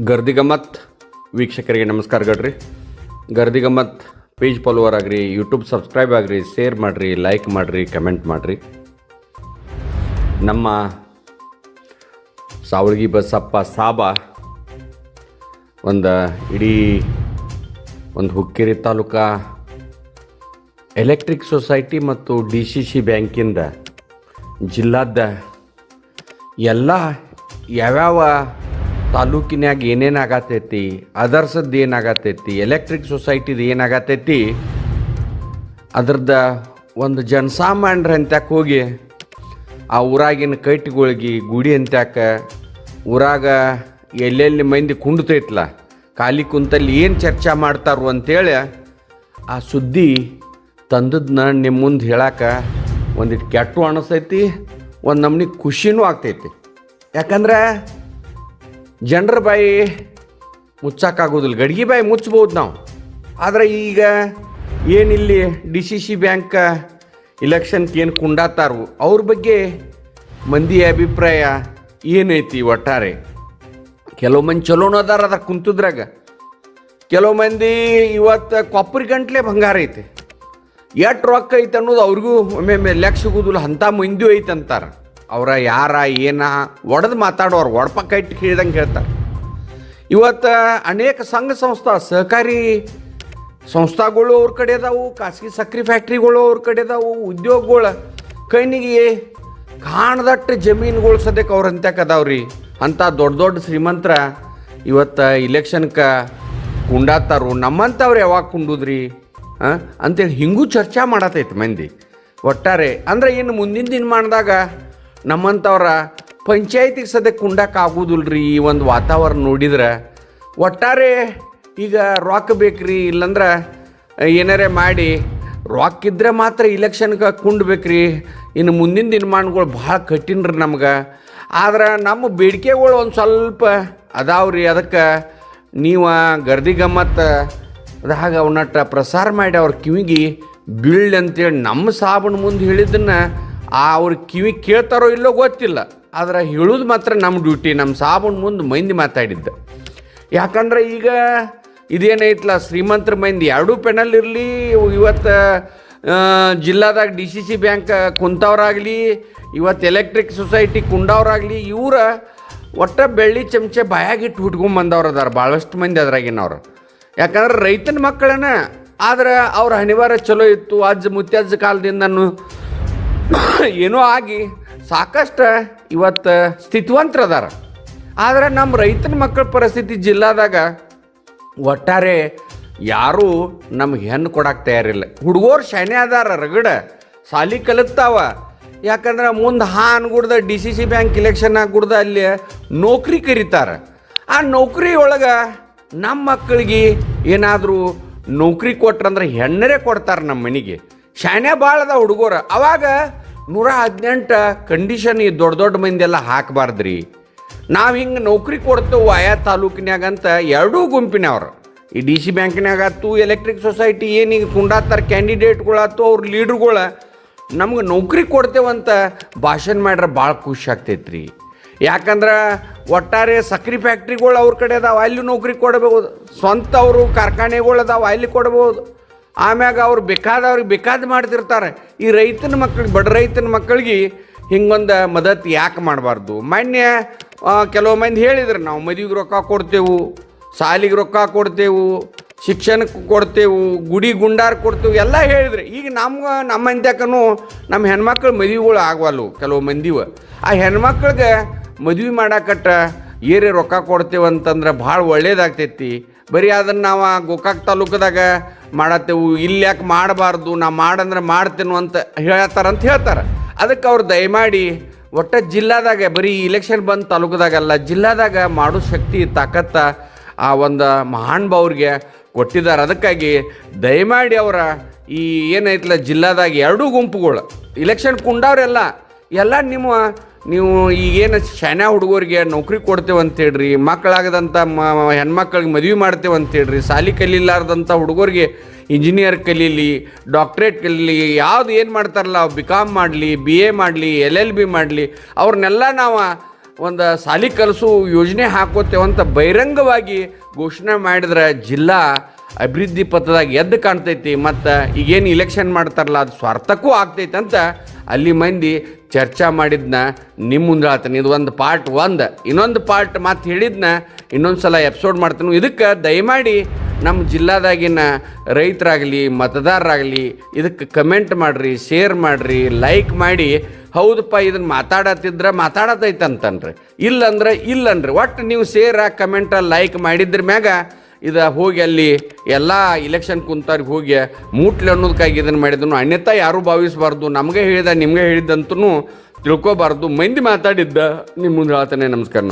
ಗರ್ದಿ ಗಮ್ಮತ್ ವೀಕ್ಷಕರಿಗೆ ನಮಸ್ಕಾರಗಳ್ರಿ. ಗರ್ದಿ ಗಮ್ಮತ್ ಪೇಜ್ ಫಾಲೋವರ್ ಆಗ್ರಿ, ಯೂಟ್ಯೂಬ್ ಸಬ್ಸ್ಕ್ರೈಬ್ ಆಗ್ರಿ, ಶೇರ್ ಮಾಡಿರಿ, ಲೈಕ್ ಮಾಡಿರಿ, ಕಮೆಂಟ್ ಮಾಡಿರಿ. ನಮ್ಮ ಸಾವಳಗಿ ಬಸಪ್ಪ ಸಾಬ ಇಡೀ ಹುಕ್ಕೇರಿ ತಾಲೂಕಾ ಎಲೆಕ್ಟ್ರಿಕ್ ಸೊಸೈಟಿ ಮತ್ತು DCC ಬ್ಯಾಂಕಿಂದ ಜಿಲ್ಲಾದ ಎಲ್ಲ ಯಾವ್ಯಾವ ತಾಲೂಕಿನಾಗ ಏನೇನಾಗತೈತಿ, ಅದರ್ಸದ್ದು ಏನಾಗತೈತಿ, ಎಲೆಕ್ಟ್ರಿಕ್ ಸೊಸೈಟಿದು ಏನಾಗತೈತಿ, ಅದ್ರದ್ದು ಒಂದು ಜನಸಾಮಾನ್ಯರ ಅಂತ್ಯಾಕೆ ಹೋಗಿ ಆ ಊರಾಗಿನ ಕೈಟ್ಗಳಿಗೆ ಗುಡಿ ಅಂತ್ಯಾಕ ಊರಾಗ ಎಲ್ಲೆಲ್ಲಿ ಮಂದಿ ಕುಂಡ್ತೈತ್ಲ ಖಾಲಿ ಕುಂತಲ್ಲಿ ಏನು ಚರ್ಚೆ ಮಾಡ್ತಾರು ಅಂತೇಳಿ ಆ ಸುದ್ದಿ ತಂದದನ್ನ ನಿಮ್ಮ ಮುಂದೆ ಹೇಳಕ್ಕೆ ಒಂದಿಟ್ಟು ಕೆಟ್ಟು ಅನಿಸ್ತೈತಿ, ಒಂದು ನಮ್ನಿ ಖುಷಿನೂ ಆಗ್ತೈತಿ. ಯಾಕಂದ್ರೆ ಜನರ ಬಾಯಿ ಮುಚ್ಚಕ್ಕಾಗೋದಿಲ್ಲ, ಗಡ್ಗೆ ಬಾಯಿ ಮುಚ್ಬೋದು ನಾವು. ಆದರೆ ಈಗ ಏನಿಲ್ಲಿ DCC ಬ್ಯಾಂಕ್ ಇಲೆಕ್ಷನ್ಗೆ ಏನು ಕುಂಡಾತಾರು ಅವ್ರ ಬಗ್ಗೆ ಮಂದಿ ಅಭಿಪ್ರಾಯ ಏನೈತಿ? ಒಟ್ಟಾರೆ ಕೆಲವು ಮಂದಿ ಚಲೋನ ಅದಾರ ಅದ ಕುಂತದ್ರಾಗ, ಕೆಲವು ಮಂದಿ ಇವತ್ತು ಕೊಪ್ಪರಿ ಗಂಟ್ಲೆ ಬಂಗಾರ ಐತಿ, ಎಷ್ಟು ರೊಕ್ಕ ಐತೆ ಅನ್ನೋದು ಅವ್ರಿಗೂ ಒಮ್ಮೆ ಲೆಕ್ಕ ಸಿಗೋದಿಲ್ಲ. ಅಂಥ ಮಂದಿ ಐತೆ ಅಂತಾರೆ. ಅವರ ಯಾರ ಏನ ಒಡೆದು ಮಾತಾಡೋರು ಒಡಪಕ್ಕ ಇಟ್ಟು ಹೇಳಿದಂಗೆ ಹೇಳ್ತಾರೆ. ಇವತ್ತು ಅನೇಕ ಸಂಘ ಸಂಸ್ಥಾ ಸಹಕಾರಿ ಸಂಸ್ಥಾಗಳು ಅವ್ರ ಕಡೆ ಅದಾವು, ಖಾಸಗಿ ಸಕ್ರೆ ಫ್ಯಾಕ್ಟ್ರಿಗಳು ಅವ್ರ ಕಡೆ ಅದಾವು, ಉದ್ಯೋಗಗಳು ಕೈನಿಗೆ ಕಾಣದಟ್ಟು ಜಮೀನುಗಳು ಸದ್ಯಕ್ಕೆ ಅವ್ರ ಅಂತ್ಯಕ್ಕೆ ಅದಾವ್ರಿ. ಅಂಥ ದೊಡ್ಡ ದೊಡ್ಡ ಶ್ರೀಮಂತರ ಇವತ್ತು ಇಲೆಕ್ಷನ್ಗೆ ಕುಂಡಾತಾರು. ನಮ್ಮಂಥವ್ರು ಯಾವಾಗ ಕುಂಡುದ್ರಿ ಅಂತೇಳಿ ಹಿಂಗೂ ಚರ್ಚೆ ಮಾಡತೈತೆ ಮಂದಿ. ಒಟ್ಟಾರೆ ಅಂದರೆ ಇನ್ನು ಮುಂದಿನ ದಿನಮಾನದಾಗ ನಮ್ಮಂಥವ್ರ ಪಂಚಾಯತಿಗೆ ಸದ್ಯಕ್ಕೆ ಕುಂಡಕ್ಕೆ ಆಗೋದಿಲ್ರಿ. ಈ ಒಂದು ವಾತಾವರಣ ನೋಡಿದ್ರೆ ಒಟ್ಟಾರೆ ಈಗ ರೊಕ್ಕ ಬೇಕ್ರಿ, ಇಲ್ಲಂದ್ರೆ ಏನಾರೇ ಮಾಡಿ ರೊಕ್ಕ ಇದ್ರೆ ಮಾತ್ರ ಇಲೆಕ್ಷನ್ಗೆ ಕುಂಡ್ಬೇಕ್ರಿ. ಇನ್ನು ಮುಂದಿನ ದಿನಮಾನಗಳು ಭಾಳ ಕಠಿಣ್ರಿ ನಮ್ಗೆ. ಆದ್ರೆ ನಮ್ಮ ಬೇಡಿಕೆಗಳು ಒಂದು ಸ್ವಲ್ಪ ಅದಾವ್ರಿ. ಅದಕ್ಕೆ ನೀವು ಗರ್ದಿ ಗಮ್ಮತ್ ಅದಾಗ ಅವನಟ್ಟ ಪ್ರಸಾರ ಮಾಡಿ ಅವ್ರ ಕಿವಿಗೆ ಬೀಳ್ ಅಂತೇಳಿ ನಮ್ಮ ಸಾಬನ ಮುಂದೆ ಹೇಳಿದ್ದನ್ನು ಅವ್ರ ಕಿವಿ ಕೇಳ್ತಾರೋ ಇಲ್ಲೋ ಗೊತ್ತಿಲ್ಲ. ಆದ್ರೆ ಹೇಳೋದು ಮಾತ್ರ ನಮ್ಮ ಡ್ಯೂಟಿ. ನಮ್ಮ ಸಾಬನ ಮುಂದೆ ಮಂದಿ ಮಾತಾಡಿದ್ದು. ಯಾಕಂದ್ರೆ ಈಗ ಇದೇನೈತಲ್ಲ, ಶ್ರೀಮಂತರ ಮಂದಿ ಎರಡೂ ಪೆನಲ್ ಇರಲಿ, ಇವತ್ತು ಜಿಲ್ಲಾದಾಗ DCC ಬ್ಯಾಂಕ್ ಕುಂತವ್ರಾಗಲಿ, ಇವತ್ತು ಎಲೆಕ್ಟ್ರಿಕ್ ಸೊಸೈಟಿ ಕುಂಡವ್ರಾಗಲಿ, ಇವರ ಒಟ್ಟ ಬೆಳ್ಳಿ ಚಮಚೆ ಬಾಯಾಗಿಟ್ಟು ಹುಟ್ಕೊಂಬಂದವ್ರು ಅದಾರ ಭಾಳಷ್ಟು ಮಂದಿ ಅದ್ರಾಗಿನವ್ರು. ಯಾಕಂದ್ರೆ ರೈತನ ಮಕ್ಕಳನ್ನ. ಆದ್ರೆ ಅವ್ರ ಅನಿವಾರ್ಯ ಚಲೋ ಇತ್ತು. ಮುತ್ಯಾಜ್ಜ ಕಾಲದಿಂದನೂ ಏನೋ ಆಗಿ ಸಾಕಷ್ಟು ಇವತ್ತು ಸ್ಥಿತಿವಂತರ ಅದಾರ. ಆದರೆ ನಮ್ಮ ರೈತನ ಮಕ್ಕಳ ಪರಿಸ್ಥಿತಿ ಜಿಲ್ಲಾದಾಗ ಒಟ್ಟಾರೆ ಯಾರೂ ನಮ್ಗೆ ಹೆಣ್ಣು ಕೊಡಕ್ಕೆ ತಯಾರಿಲ್ಲ. ಹುಡುಗರು ಶಾನೆ ಅದಾರ, ರಗಡ ಸಾಲಿ ಕಲಿತಾವ. ಯಾಕಂದ್ರೆ ಮುಂದೆ ಅನ್ಗುಡ್ದ DCC ಬ್ಯಾಂಕ್ ಇಲೆಕ್ಷನ್ ಆಗ್ಗುಡ್ದ ಅಲ್ಲಿ ನೌಕರಿ ಕರೀತಾರೆ. ಆ ನೌಕರಿ ಒಳಗೆ ನಮ್ಮ ಮಕ್ಕಳಿಗೆ ಏನಾದರೂ ನೌಕರಿ ಕೊಟ್ರಂದ್ರೆ ಹೆಣ್ಣರೇ ಕೊಡ್ತಾರೆ ನಮ್ಮ ಮನೆಗೆ. ಶಾನೆ ಭಾಳ ಅದ ಹುಡುಗರು. ಅವಾಗ 118 ಕಂಡೀಷನ್ ಈ ದೊಡ್ಡ ದೊಡ್ಡ ಮಂದಿ ಎಲ್ಲ ಹಾಕಬಾರ್ದ್ರಿ. ನಾವು ಹಿಂಗೆ ನೌಕರಿ ಕೊಡ್ತೇವೆ ಆಯಾ ತಾಲೂಕಿನಾಗಂತ ಎರಡೂ ಗುಂಪಿನವ್ರು, ಈ DC ಬ್ಯಾಂಕಿನಾಗತ್ತು, ಎಲೆಕ್ಟ್ರಿಕ್ ಸೊಸೈಟಿ ಏನೀಗ ಕುಂಡಾತಾರ ಕ್ಯಾಂಡಿಡೇಟ್ಗಳಾಯ್ತು, ಅವ್ರ ಲೀಡ್ರುಗಳ ನಮ್ಗೆ ನೌಕರಿ ಕೊಡ್ತೇವಂತ ಭಾಷಣ ಮಾಡ್ರೆ ಭಾಳ ಖುಷಿ ಆಗ್ತೈತ್ರಿ. ಯಾಕಂದ್ರೆ ಒಟ್ಟಾರೆ ಸಕ್ರೆ ಫ್ಯಾಕ್ಟ್ರಿಗಳು ಅವ್ರ ಕಡೆ ಅದಾವೆ, ಅಲ್ಲಿ ನೌಕರಿ ಕೊಡ್ಬೋದು. ಸ್ವಂತ ಅವರು ಕಾರ್ಖಾನೆಗಳು ಅದಾವೆ, ಅಲ್ಲಿ ಕೊಡ್ಬೋದು. ಆಮ್ಯಾಗ ಅವ್ರು ಬೇಕಾದವ್ರಿಗೆ ಬೇಕಾದ ಮಾಡ್ತಿರ್ತಾರೆ. ಈ ರೈತನ ಮಕ್ಳಿಗೆ, ಬಡ ರೈತನ ಮಕ್ಕಳಿಗೆ ಹಿಂಗೊಂದು ಮದತ್ ಯಾಕೆ ಮಾಡಬಾರ್ದು? ಮಾನ್ಯ ಕೆಲವು ಮಂದಿ ಹೇಳಿದ್ರು, ನಾವು ಮದುವೆಗೆ ರೊಕ್ಕ ಕೊಡ್ತೇವೆ, ಸಾಲಿಗೆ ರೊಕ್ಕ ಕೊಡ್ತೇವೆ, ಶಿಕ್ಷಣಕ್ಕೆ ಕೊಡ್ತೇವೆ, ಗುಡಿ ಗುಂಡಾರ ಕೊಡ್ತೇವೆ ಎಲ್ಲ ಹೇಳಿದ್ರು. ಈಗ ನಮ್ಮ ಅಂತ್ಯಕ್ಕೂ ನಮ್ಮ ಹೆಣ್ಮಕ್ಳು ಮದುವೆಗಳು ಆಗವಲ್ವು ಕೆಲವು ಮಂದಿವ. ಆ ಹೆಣ್ಮಕ್ಳಿಗೆ ಮದುವೆ ಮಾಡಾಕಟ್ಟ ಏರೇ ರೊಕ್ಕ ಕೊಡ್ತೇವೆ ಅಂತಂದ್ರೆ ಭಾಳ ಒಳ್ಳೇದಾಗ್ತೈತಿ. ಬರೀ ಅದನ್ನು ನಾವು ಗೋಕಾಕ್ ತಾಲೂಕದಾಗ ಮಾಡತ್ತೇವು, ಇಲ್ಲಿ ಯಾಕೆ ಮಾಡಬಾರ್ದು, ನಾ ಮಾಡಂದ್ರೆ ಮಾಡ್ತೇನೆ ಅಂತ ಹೇಳ್ತಾರೆ. ಅದಕ್ಕೆ ಅವ್ರು ದಯಮಾಡಿ ಒಟ್ಟು ಜಿಲ್ಲಾದಾಗ ಬರೀ ಇಲೆಕ್ಷನ್ ಬಂದು ತಾಲೂಕದಾಗಲ್ಲ, ಜಿಲ್ಲಾದಾಗ ಮಾಡೋ ಶಕ್ತಿ ತಾಕತ್ತ ಆ ಒಂದು ಮಹಾನುಭಾವ್ರಿಗೆ ಕೊಟ್ಟಿದ್ದಾರೆ. ಅದಕ್ಕಾಗಿ ದಯಮಾಡಿ ಅವರ ಈ ಏನೈತಲ್ಲ ಜಿಲ್ಲಾದಾಗ ಎರಡೂ ಗುಂಪುಗಳು ಇಲೆಕ್ಷನ್ ಕುಂಡವ್ರೆಲ್ಲ ನೀವು ಈಗೇನು ಶಾನ್ಯ ಹುಡುಗರಿಗೆ ನೌಕರಿ ಕೊಡ್ತೇವೆ ಅಂತೇಳ್ರಿ, ಮಕ್ಕಳಾಗದಂಥ ಹೆಣ್ಮಕ್ಳಿಗೆ ಮದುವೆ ಮಾಡ್ತೇವೆ ಅಂತೇಳ್ರಿ, ಸಾಲಿ ಕಲೀಲಾರ್ದಂಥ ಹುಡುಗರಿಗೆ ಇಂಜಿನಿಯರ್ ಕಲೀಲಿ, ಡಾಕ್ಟ್ರೇಟ್ ಕಲೀಲಿ, ಯಾವುದು ಏನು ಮಾಡ್ತಾರಲ್ಲ BCom ಮಾಡಲಿ, BA ಮಾಡಲಿ, LLB ಮಾಡಲಿ, ಅವ್ರನ್ನೆಲ್ಲ ನಾವು ಒಂದು ಸಾಲಿ ಕಲಿಸು ಯೋಜನೆ ಹಾಕೋತೇವಂತ ಬಹಿರಂಗವಾಗಿ ಘೋಷಣೆ ಮಾಡಿದ್ರೆ ಜಿಲ್ಲಾ ಅಭಿವೃದ್ಧಿ ಪಥದಾಗ ಎದ್ದು ಕಾಣ್ತೈತಿ. ಮತ್ತು ಈಗೇನು ಇಲೆಕ್ಷನ್ ಮಾಡ್ತಾರಲ್ಲ ಅದು ಸ್ವಾರ್ಥಕ್ಕೂ ಆಗ್ತೈತೆ ಅಂತ ಅಲ್ಲಿ ಮಂದಿ ಚರ್ಚೆ ಮಾಡಿದ್ನ ನಿಮ್ಮ ಮುಂದೆ ಹೇಳ್ತೀನಿ. ಇದು ಒಂದು ಪಾರ್ಟ್ 1. ಇನ್ನೊಂದು ಪಾರ್ಟ್ ಮಾತು ಹೇಳಿದ್ನ ಇನ್ನೊಂದು ಸಲ ಎಪಿಸೋಡ್ ಮಾಡ್ತೀನಿ. ಇದಕ್ಕೆ ದಯಮಾಡಿ ನಮ್ಮ ಜಿಲ್ಲಾದಾಗಿನ ರೈತರಾಗಲಿ ಮತದಾರರಾಗಲಿ ಇದಕ್ಕೆ ಕಮೆಂಟ್ ಮಾಡಿರಿ, ಶೇರ್ ಮಾಡಿರಿ, ಲೈಕ್ ಮಾಡಿ. ಹೌದಪ್ಪ ಇದನ್ನು ಮಾತಾಡತೈತೆ ಅಂತನ್ರಿ, ಇಲ್ಲನ್ರಿ. ಒಟ್ಟು ನೀವು ಶೇರ ಕಮೆಂಟ ಲೈಕ್ ಮಾಡಿದ್ರ ಮ್ಯಾಗ ಇದು ಹೋಗಿ ಅಲ್ಲಿ ಎಲ್ಲ ಇಲೆಕ್ಷನ್ ಕುಂತವ್ರಿಗೆ ಹೋಗಿ ಮೂಟ್ಲಿ ಅನ್ನೋದಕ್ಕಾಗಿ ಇದನ್ನು ಮಾಡಿದನು. ಅನ್ಯತಾ ಯಾರೂ ಭಾವಿಸಬಾರ್ದು. ನಮಗೆ ಹೇಳಿದ ನಿಮಗೆ ಹೇಳಿದ್ದಂತೂ ತಿಳ್ಕೊಬಾರ್ದು. ಮಂದಿ ಮಾತಾಡಿದ್ದ ನಿಮ್ಮ ಮುಂದೆ ಹೇಳ್ತಾನೆ. ನಮಸ್ಕಾರ.